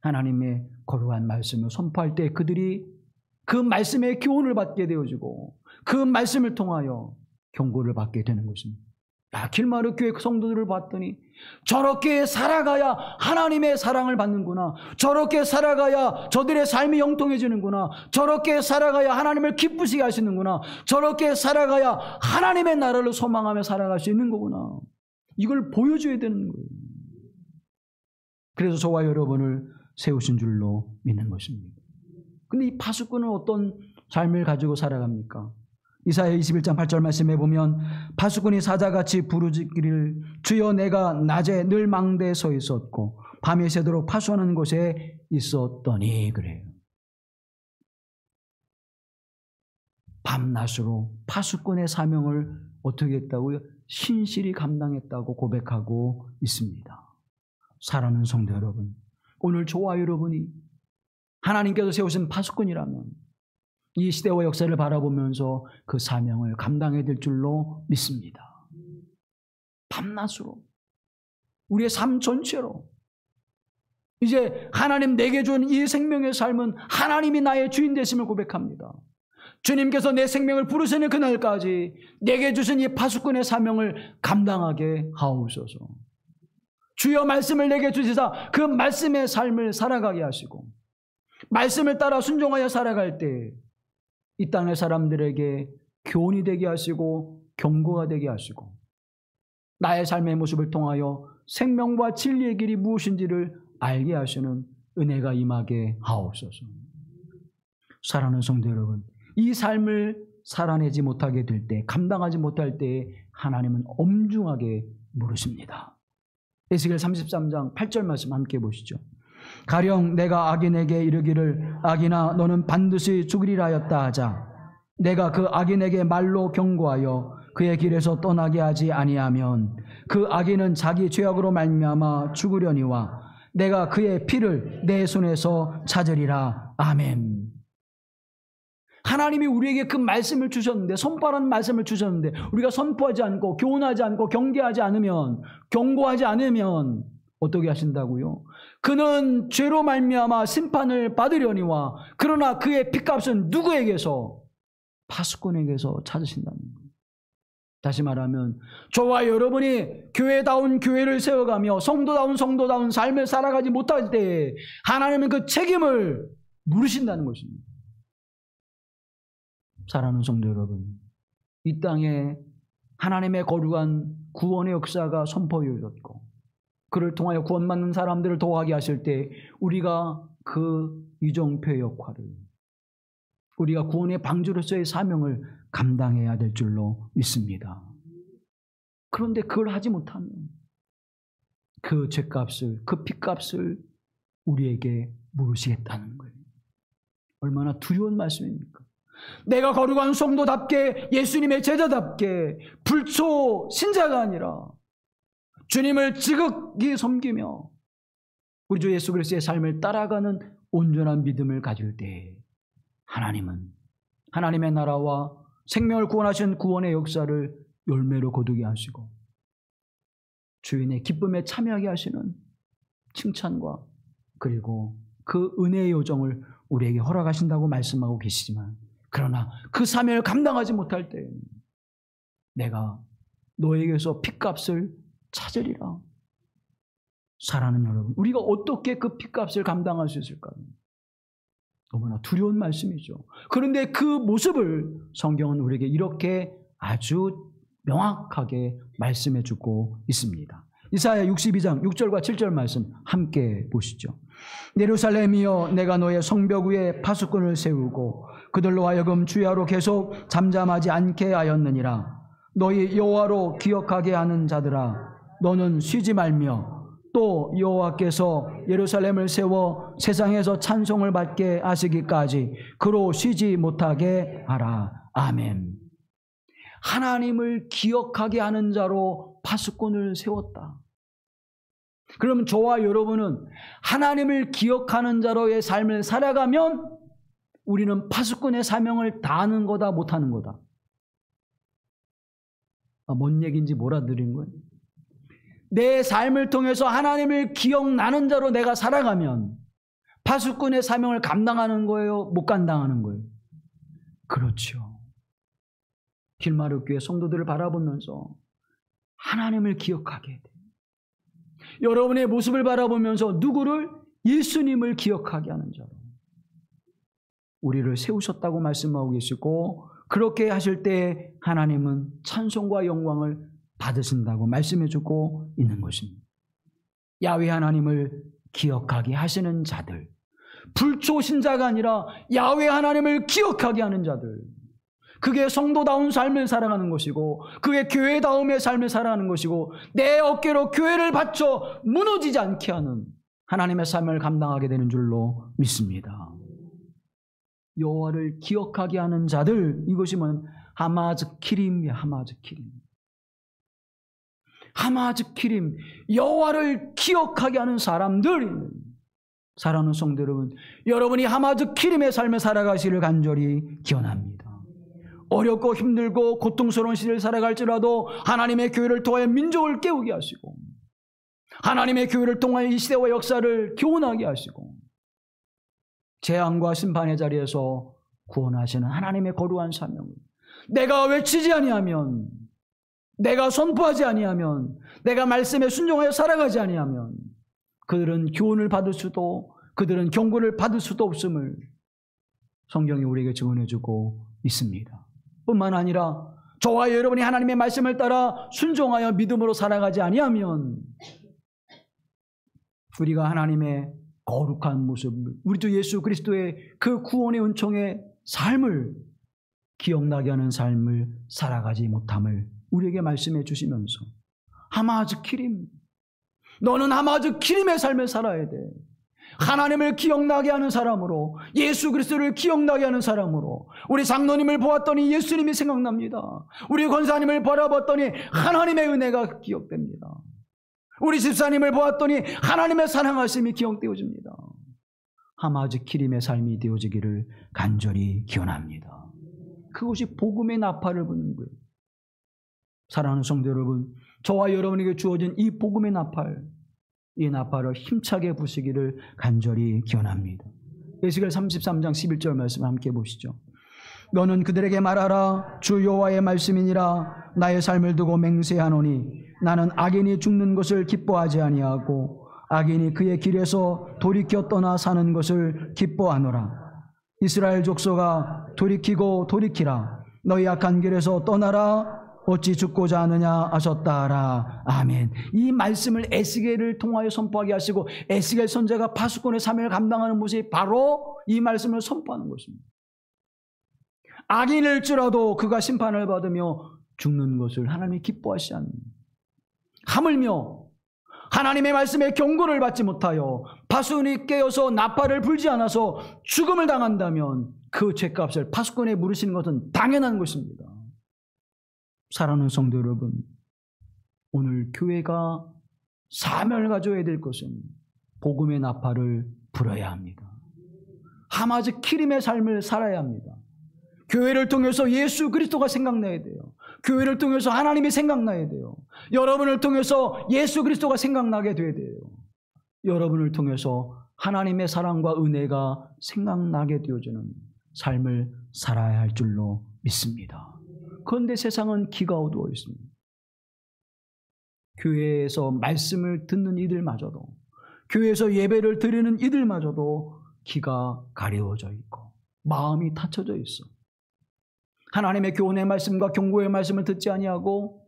하나님의 거룩한 말씀을 선포할 때 그들이 그 말씀의 교훈을 받게 되어지고 그 말씀을 통하여 경고를 받게 되는 것입니다. 길마르 교회 성도들을 봤더니 저렇게 살아가야 하나님의 사랑을 받는구나. 저렇게 살아가야 저들의 삶이 영통해지는구나. 저렇게 살아가야 하나님을 기쁘시게 하시는구나. 저렇게 살아가야 하나님의 나라를 소망하며 살아갈 수 있는 거구나. 이걸 보여줘야 되는 거예요. 그래서 저와 여러분을 세우신 줄로 믿는 것입니다. 근데 이 파수꾼은 어떤 삶을 가지고 살아갑니까? 이사야 21장 8절 말씀에 보면 파수꾼이 사자같이 부르짖기를 주여 내가 낮에 늘 망대에 서 있었고 밤에 새도록 파수하는 곳에 있었더니 그래요. 밤낮으로 파수꾼의 사명을 어떻게 했다고요? 신실히 감당했다고 고백하고 있습니다. 사랑하는 성도 여러분, 오늘 저와 여러분이 하나님께서 세우신 파수꾼이라면 이 시대와 역사를 바라보면서 그 사명을 감당해야 될 줄로 믿습니다. 밤낮으로 우리의 삶 전체로 이제 하나님 내게 준 이 생명의 삶은 하나님이 나의 주인 되심을 고백합니다. 주님께서 내 생명을 부르시는 그날까지 내게 주신 이 파수꾼의 사명을 감당하게 하옵소서. 주여 말씀을 내게 주시사 그 말씀의 삶을 살아가게 하시고 말씀을 따라 순종하여 살아갈 때 이 땅의 사람들에게 교훈이 되게 하시고 경고가 되게 하시고 나의 삶의 모습을 통하여 생명과 진리의 길이 무엇인지를 알게 하시는 은혜가 임하게 하옵소서. 사랑하는 성도 여러분, 이 삶을 살아내지 못하게 될 때, 감당하지 못할 때에 하나님은 엄중하게 물으십니다. 에스겔 33장 8절 말씀 함께 보시죠. 가령 내가 악인에게 이르기를 악인아 너는 반드시 죽으리라 하였다 하자 내가 그 악인에게 말로 경고하여 그의 길에서 떠나게 하지 아니하면 그 악인은 자기 죄악으로 말미암아 죽으려니와 내가 그의 피를 내 손에서 찾으리라. 아멘. 하나님이 우리에게 그 말씀을 주셨는데, 선포하라는 말씀을 주셨는데 우리가 선포하지 않고 교훈하지 않고 경계하지 않으면, 경고하지 않으면 어떻게 하신다고요? 그는 죄로 말미암아 심판을 받으려니와 그러나 그의 핏값은 누구에게서? 파수꾼에게서 찾으신다는 거예요. 다시 말하면 저와 여러분이 교회다운 교회를 세워가며 성도다운 삶을 살아가지 못할 때 하나님은 그 책임을 물으신다는 것입니다. 사랑하는 성도 여러분, 이 땅에 하나님의 거룩한 구원의 역사가 선포되었고 그를 통하여 구원받는 사람들을 도하게 하실 때 우리가 그 이정표의 역할을, 우리가 구원의 방주로서의 사명을 감당해야 될 줄로 믿습니다. 그런데 그걸 하지 못하면 그 죄값을, 그 핏값을 우리에게 물으시겠다는 거예요. 얼마나 두려운 말씀입니까? 내가 거룩한 성도답게, 예수님의 제자답게 불초 신자가 아니라 주님을 지극히 섬기며 우리 주 예수 그리스도의 삶을 따라가는 온전한 믿음을 가질 때 하나님은 하나님의 나라와 생명을 구원하신 구원의 역사를 열매로 거두게 하시고 주인의 기쁨에 참여하게 하시는 칭찬과 그리고 그 은혜의 요정을 우리에게 허락하신다고 말씀하고 계시지만, 그러나 그 사명을 감당하지 못할 때 내가 너에게서 핏값을 찾으리라. 사랑하는 여러분, 우리가 어떻게 그 핏값을 감당할 수 있을까요? 너무나 두려운 말씀이죠. 그런데 그 모습을 성경은 우리에게 이렇게 아주 명확하게 말씀해 주고 있습니다. 이사야 62장 6절과 7절 말씀 함께 보시죠. 예루살렘이여 내가 너의 성벽 위에 파수꾼을 세우고 그들로 하여금 주야로 계속 잠잠하지 않게 하였느니라. 너희 여호와로 기억하게 하는 자들아 너는 쉬지 말며 또 여호와께서 예루살렘을 세워 세상에서 찬송을 받게 하시기까지 그로 쉬지 못하게 하라. 아멘. 하나님을 기억하게 하는 자로 파수꾼을 세웠다. 그러면 저와 여러분은 하나님을 기억하는 자로의 삶을 살아가면 우리는 파수꾼의 사명을 다하는 거다 못하는 거다. 뭔 얘기인지 몰아들은 거예요. 내 삶을 통해서 하나님을 기억나는 자로 내가 살아가면 파수꾼의 사명을 감당하는 거예요? 못 감당하는 거예요? 그렇죠. 길마르 교회 성도들을 바라보면서 하나님을 기억하게 돼. 여러분의 모습을 바라보면서 누구를? 예수님을 기억하게 하는 자로 우리를 세우셨다고 말씀하고 계시고, 그렇게 하실 때 하나님은 찬송과 영광을 받으신다고 말씀해주고 있는 것입니다. 야훼 하나님을 기억하게 하시는 자들, 불초신자가 아니라 야훼 하나님을 기억하게 하는 자들, 그게 성도다운 삶을 살아가는 것이고, 그게 교회다움의 삶을 살아가는 것이고, 내 어깨로 교회를 받쳐 무너지지 않게 하는 하나님의 삶을 감당하게 되는 줄로 믿습니다. 여호와를 기억하게 하는 자들, 이것이 뭐냐면 하마즈키림이야. 하마즈키림, 여호와를 기억하게 하는 사람들. 사랑하는 성도 여러분, 여러분이 하마즈키림의 삶을 살아가시를 간절히 기원합니다. 어렵고 힘들고 고통스러운 시대를 살아갈지라도 하나님의 교회를 통하여 민족을 깨우게 하시고, 하나님의 교회를 통하여 이 시대와 역사를 교훈하게 하시고, 재앙과 심판의 자리에서 구원하시는 하나님의 거룩한 사명을 내가 외치지 아니하면, 내가 선포하지 아니하면, 내가 말씀에 순종하여 살아가지 아니하면 그들은 교훈을 받을 수도, 그들은 경고를 받을 수도 없음을 성경이 우리에게 증언해주고 있습니다. 뿐만 아니라 저와 여러분이 하나님의 말씀을 따라 순종하여 믿음으로 살아가지 아니하면 우리가 하나님의 거룩한 모습을, 우리 주 예수 그리스도의 그 구원의 은총의 삶을 기억나게 하는 삶을 살아가지 못함을 우리에게 말씀해 주시면서, 하마즈키림, 너는 하마즈키림의 삶을 살아야 돼. 하나님을 기억나게 하는 사람으로, 예수 그리스도를 기억나게 하는 사람으로. 우리 장로님을 보았더니 예수님이 생각납니다. 우리 권사님을 바라봤더니 하나님의 은혜가 기억됩니다. 우리 집사님을 보았더니 하나님의 사랑하심이 기억되어집니다. 하마즈키림의 삶이 되어지기를 간절히 기원합니다. 그것이 복음의 나팔을 부는 거예요. 사랑하는 성도 여러분, 저와 여러분에게 주어진 이 복음의 나팔, 이 나팔을 힘차게 부시기를 간절히 기원합니다. 에스겔 33장 11절 말씀 함께 보시죠. 너는 그들에게 말하라. 주 여호와의 말씀이니라. 나의 삶을 두고 맹세하노니 나는 악인이 죽는 것을 기뻐하지 아니하고 악인이 그의 길에서 돌이켜 떠나 사는 것을 기뻐하노라. 이스라엘 족속아, 돌이키고 돌이키라. 너희 악한 길에서 떠나라. 어찌 죽고자 하느냐 하셨다라. 아멘. 이 말씀을 에스겔을 통하여 선포하게 하시고, 에스겔 선지자가 파수꾼의 사명을 감당하는 모습이 바로 이 말씀을 선포하는 것입니다. 악인일지라도 그가 심판을 받으며 죽는 것을 하나님이 기뻐하시지 않습니다. 하물며 하나님의 말씀에 경고를 받지 못하여 파수꾼이 깨어서 나팔을 불지 않아서 죽음을 당한다면 그 죄값을 파수꾼에 물으시는 것은 당연한 것입니다. 사랑하는 성도 여러분, 오늘 교회가 사명을 가져야 될 것은 복음의 나팔을 불어야 합니다. 하마즈키림의 삶을 살아야 합니다. 교회를 통해서 예수 그리스도가 생각나야 돼요. 교회를 통해서 하나님이 생각나야 돼요. 여러분을 통해서 예수 그리스도가 생각나게 돼야 돼요. 여러분을 통해서 하나님의 사랑과 은혜가 생각나게 되어지는 삶을 살아야 할 줄로 믿습니다. 그런데 세상은 기가 어두워 있습니다. 교회에서 말씀을 듣는 이들마저도, 교회에서 예배를 드리는 이들마저도 기가 가려워져 있고 마음이 닫혀져 있어. 하나님의 교훈의 말씀과 경고의 말씀을 듣지 아니하고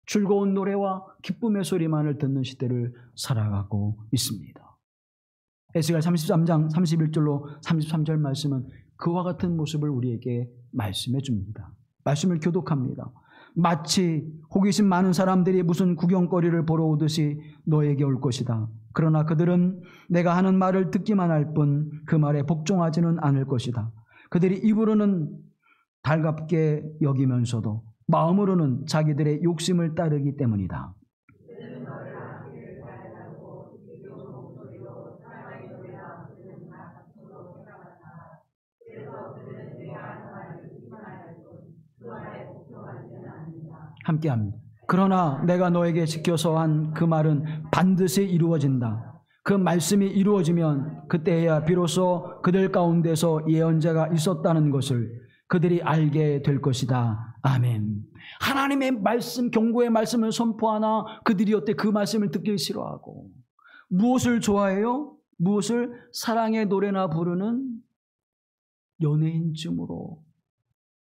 즐거운 노래와 기쁨의 소리만을 듣는 시대를 살아가고 있습니다. 에스겔 33장 31절로 33절 말씀은 그와 같은 모습을 우리에게 말씀해 줍니다. 말씀을 교독합니다. 마치 호기심 많은 사람들이 무슨 구경거리를 보러 오듯이 너에게 올 것이다. 그러나 그들은 내가 하는 말을 듣기만 할 뿐 그 말에 복종하지는 않을 것이다. 그들이 입으로는 달갑게 여기면서도 마음으로는 자기들의 욕심을 따르기 때문이다. 함께합니다. 그러나 내가 너에게 지켜서 한 그 말은 반드시 이루어진다. 그 말씀이 이루어지면 그때야 비로소 그들 가운데서 예언자가 있었다는 것을 그들이 알게 될 것이다. 아멘. 하나님의 말씀, 경고의 말씀을 선포하나 그들이 어때 그 말씀을 듣기 싫어하고 무엇을 좋아해요? 무엇을 사랑의 노래나 부르는 연예인쯤으로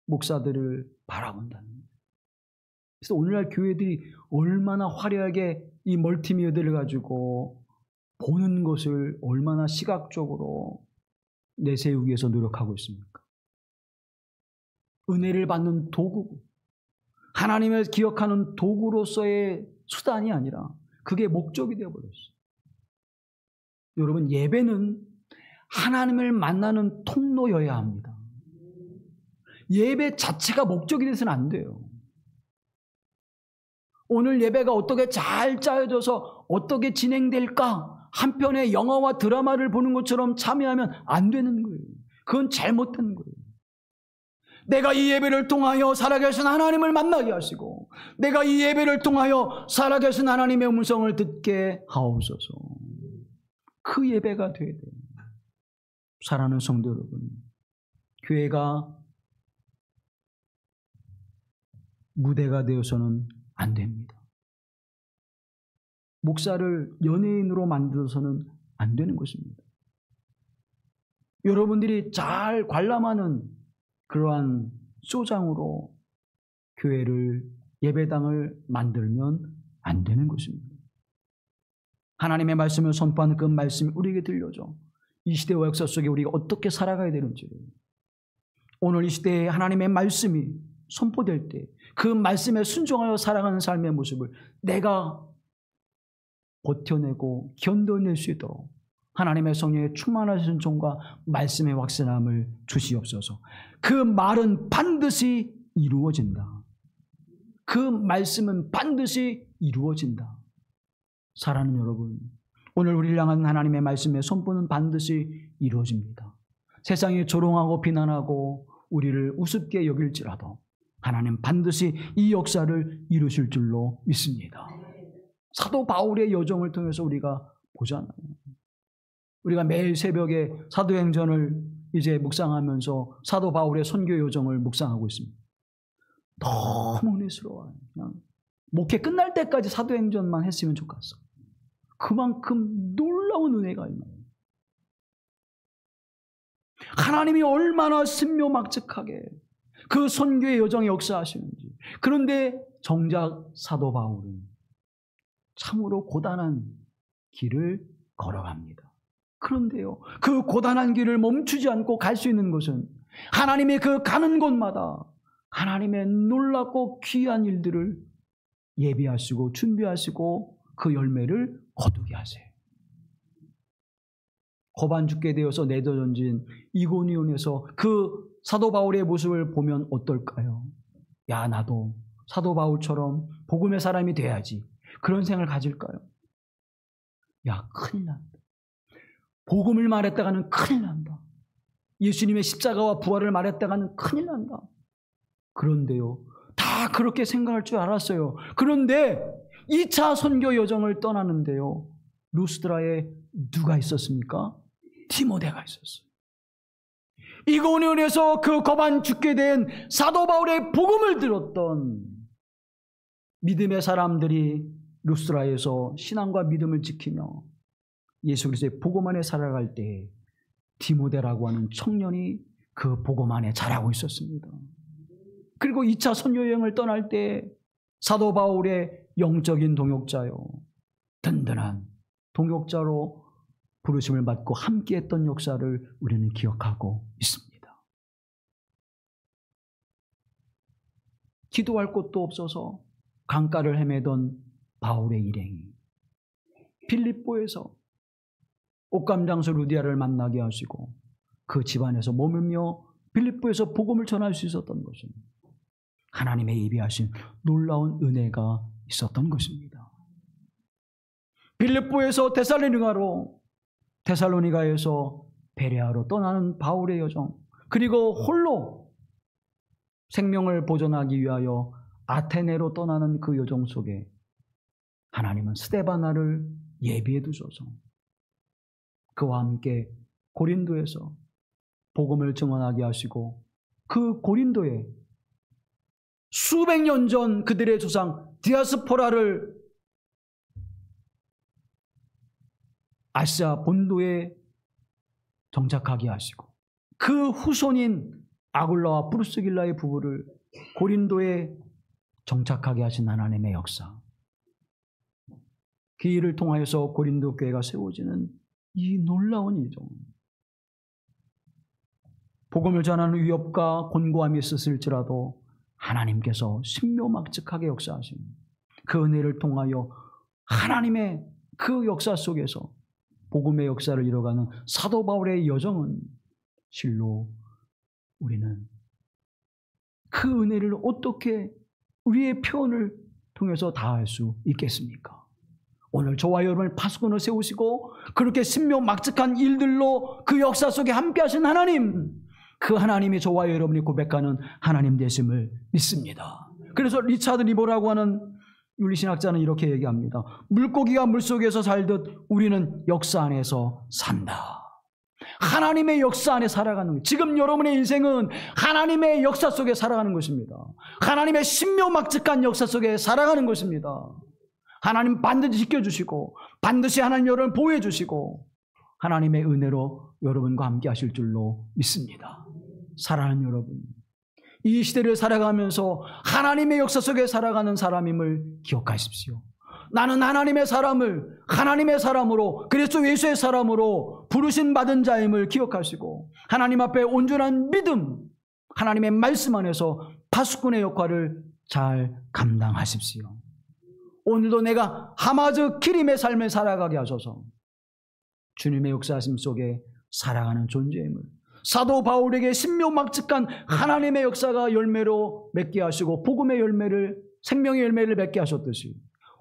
목사들을 바라본다는 거예요. 그래서 오늘날 교회들이 얼마나 화려하게 이 멀티미디어를 가지고 보는 것을 얼마나 시각적으로 내세우기 위해서 노력하고 있습니까? 은혜를 받는 도구, 하나님을 기억하는 도구로서의 수단이 아니라 그게 목적이 되어버렸어요. 여러분, 예배는 하나님을 만나는 통로여야 합니다. 예배 자체가 목적이 돼서는 안 돼요. 오늘 예배가 어떻게 잘 짜여져서 어떻게 진행될까? 한편의 영화와 드라마를 보는 것처럼 참여하면 안 되는 거예요. 그건 잘못된 거예요. 내가 이 예배를 통하여 살아계신 하나님을 만나게 하시고 내가 이 예배를 통하여 살아계신 하나님의 음성을 듣게 하옵소서. 그 예배가 되어야 돼요. 사랑하는 성도 여러분, 교회가 무대가 되어서는 안 됩니다. 목사를 연예인으로 만들어서는 안 되는 것입니다. 여러분들이 잘 관람하는 그러한 쇼장으로 교회를, 예배당을 만들면 안 되는 것입니다. 하나님의 말씀을 선포하는 그 말씀이 우리에게 들려줘. 이 시대와 역사 속에 우리가 어떻게 살아가야 되는지를. 오늘 이 시대에 하나님의 말씀이 선포될 때 그 말씀에 순종하여 살아가는 삶의 모습을 내가 버텨내고 견뎌낼 수 있도록 하나님의 성령의 충만하신 종과 말씀의 확신함을 주시옵소서. 그 말은 반드시 이루어진다. 그 말씀은 반드시 이루어진다. 사랑하는 여러분, 오늘 우리를 향한 하나님의 말씀의 선포는 반드시 이루어집니다. 세상이 조롱하고 비난하고 우리를 우습게 여길지라도 하나님 반드시 이 역사를 이루실 줄로 믿습니다. 사도 바울의 여정을 통해서 우리가 보잖아요. 우리가 매일 새벽에 사도행전을 이제 묵상하면서 사도 바울의 선교 여정을 묵상하고 있습니다. 너무 은혜스러워요. 그냥 목회 끝날 때까지 사도행전만 했으면 좋겠어. 그만큼 놀라운 은혜가 있나요? 하나님이 얼마나 신묘막측하게 그 선교의 여정에 역사하시는지. 그런데 정작 사도 바울은 참으로 고단한 길을 걸어갑니다. 그런데요, 그 고단한 길을 멈추지 않고 갈 수 있는 것은 하나님의 그 가는 곳마다 하나님의 놀랍고 귀한 일들을 예비하시고 준비하시고 그 열매를 거두게 하세요. 고반 죽게 되어서 내던진 이고니온에서 그 사도 바울의 모습을 보면 어떨까요? 야, 나도 사도 바울처럼 복음의 사람이 돼야지. 그런 생각을 가질까요? 야, 큰일 난다. 복음을 말했다가는 큰일 난다. 예수님의 십자가와 부활을 말했다가는 큰일 난다. 그런데요, 다 그렇게 생각할 줄 알았어요. 그런데 2차 선교 여정을 떠나는데요, 루스드라에 누가 있었습니까? 디모데가 있었어요. 이고니온에서 그 고반 죽게 된 사도 바울의 복음을 들었던 믿음의 사람들이 루스드라에서 신앙과 믿음을 지키며 예수 그리스도의 복음 안에 살아갈 때 디모데라고 하는 청년이 그 복음 안에 자라고 있었습니다. 그리고 2차 선교 여행을 떠날 때 사도 바울의 영적인 동역자요, 든든한 동역자로 부르심을 받고 함께했던 역사를 우리는 기억하고 있습니다. 기도할 곳도 없어서 강가를 헤매던 바울의 일행이 빌립보에서 옥감장수 루디아를 만나게 하시고 그 집안에서 머물며 빌립보에서 복음을 전할 수 있었던 것은 하나님의 예비하신 놀라운 은혜가 있었던 것입니다. 빌립보에서 데살로니가에서 베레아로 떠나는 바울의 여정, 그리고 홀로 생명을 보존하기 위하여 아테네로 떠나는 그 여정 속에 하나님은 스데바나를 예비해 두셔서 그와 함께 고린도에서 복음을 증언하게 하시고 그 고린도에 수백 년 전 그들의 조상 디아스포라를 아시아 본도에 정착하게 하시고 그 후손인 아굴라와 프루스길라의 부부를 고린도에 정착하게 하신 하나님의 역사, 그 일을 통하여서 고린도 교회가 세워지는 이 놀라운 일정, 복음을 전하는 위협과 곤고함이 있었을지라도 하나님께서 신묘막측하게 역사하신 그 은혜를 통하여 하나님의 그 역사 속에서 복음의 역사를 이뤄가는 사도 바울의 여정은 실로 우리는 그 은혜를 어떻게 우리의 표현을 통해서 다할 수 있겠습니까? 오늘 저와 여러분을 파수꾼을 세우시고 그렇게 신묘막측한 일들로 그 역사 속에 함께 하신 하나님, 그 하나님이 저와 여러분이 고백하는 하나님 되심을 믿습니다. 그래서 리차드 리버라고 하는 윤리신학자는 이렇게 얘기합니다. 물고기가 물속에서 살듯 우리는 역사 안에서 산다. 하나님의 역사 안에 살아가는 것. 지금 여러분의 인생은 하나님의 역사 속에 살아가는 것입니다. 하나님의 신묘막측한 역사 속에 살아가는 것입니다. 하나님 반드시 지켜주시고 반드시 하나님 여러분을 보호해 주시고 하나님의 은혜로 여러분과 함께 하실 줄로 믿습니다. 사랑하는 여러분, 이 시대를 살아가면서 하나님의 역사 속에 살아가는 사람임을 기억하십시오. 나는 하나님의 사람을 하나님의 사람으로, 그리스도 예수의 사람으로 부르신 받은 자임을 기억하시고 하나님 앞에 온전한 믿음, 하나님의 말씀 안에서 파수꾼의 역할을 잘 감당하십시오. 오늘도 내가 하마즈 키림의 삶을 살아가게 하셔서 주님의 역사하심 속에 살아가는 존재임을, 사도 바울에게 신묘막측한 하나님의 역사가 열매로 맺게 하시고 복음의 열매를, 생명의 열매를 맺게 하셨듯이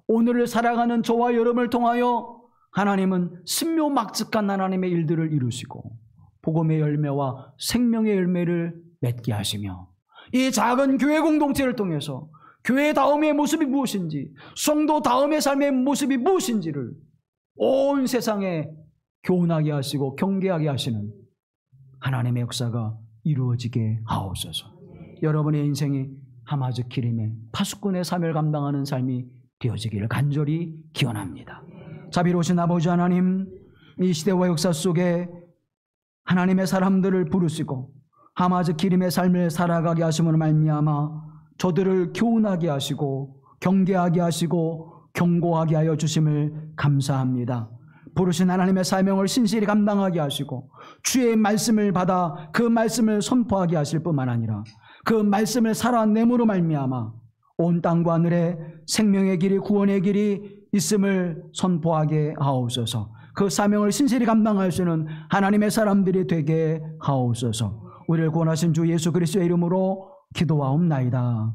오늘을 살아가는 저와 여러분을 통하여 하나님은 신묘막측한 하나님의 일들을 이루시고 복음의 열매와 생명의 열매를 맺게 하시며 이 작은 교회 공동체를 통해서 교회 다음의 모습이 무엇인지, 성도 다음의 삶의 모습이 무엇인지를 온 세상에 교훈하게 하시고 경계하게 하시는 하나님의 역사가 이루어지게 하옵소서. 여러분의 인생이 하마즈 키림의 파수꾼의 삶을 감당하는 삶이 되어지기를 간절히 기원합니다. 자비로우신 아버지 하나님, 이 시대와 역사 속에 하나님의 사람들을 부르시고 하마즈 키림의 삶을 살아가게 하심으로 말미암아 저들을 교훈하게 하시고 경계하게 하시고 경고하게 하여 주심을 감사합니다. 부르신 하나님의 사명을 신실히 감당하게 하시고 주의 말씀을 받아 그 말씀을 선포하게 하실 뿐만 아니라 그 말씀을 살아내므로 말미암아 온 땅과 하늘에 생명의 길이, 구원의 길이 있음을 선포하게 하옵소서. 그 사명을 신실히 감당할 수 있는 하나님의 사람들이 되게 하옵소서. 우리를 구원하신 주 예수 그리스도의 이름으로 기도하옵나이다.